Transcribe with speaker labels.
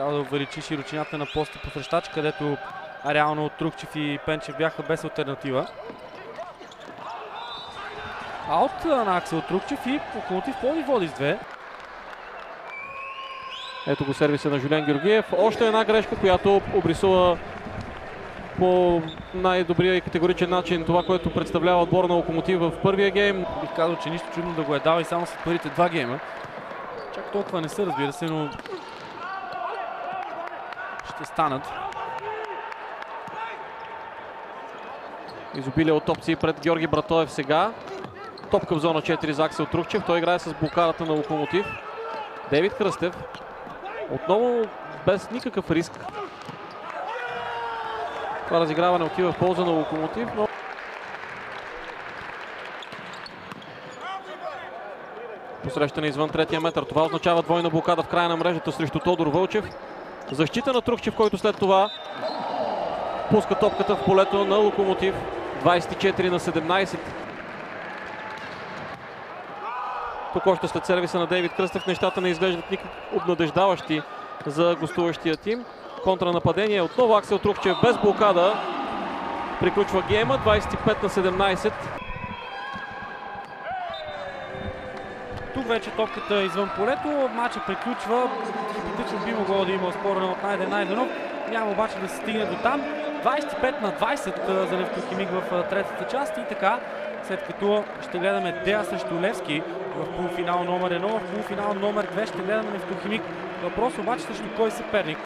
Speaker 1: Трябва да увеличи широчината на поста посрещач, където реално Трухчев и Пенчев бяха без алтернатива. Аут на Аксел Трухчев и Локомотив Пловдив води с 2.
Speaker 2: Ето го сервиса на Жулен Георгиев. Още една грешка, която обрисува по най-добрия и категоричен начин това, което представлява отбора на Локомотив в първия гейм.
Speaker 1: Бих казал, че нищо чудно да го е дал и само след първите 2 гейма. Чак толкова не са, разбира се, но ще станат.
Speaker 2: Изобилие от опции пред Георги Братоев сега. Топка в зона 4 за Аксел Трухчев. Той играе с блокадата на Локомотив. Дейвид Кръстев. Отново без никакъв риск. Това разиграване отива в полза на Локомотив, но посрещане извън третия метър. Това означава двойна блокада в края на мрежата срещу Тодор Вълчев. Защита на Трухчев, който след това пуска топката в полето на Локомотив. 24-17. Тук още след сервиса на Дейвид Кръстев нещата не изглеждат никак обнадеждаващи за гостуващия тим. Контранападение. Отново Аксел Трухчев без блокада. Приключва гейма. 25-17.
Speaker 1: Тук вече топката е извън полето. Матчът приключва. Хипотетично би могло да има оспорване от Найденов. Няма обаче да се стигне до там. 25-20 за Нефтохимик в третата част и така, след като ще гледаме Дея срещу Левски в полуфинал номер 1, в полуфинал номер 2 ще гледаме Нефтохимик. Въпрос обаче срещу кой съперник.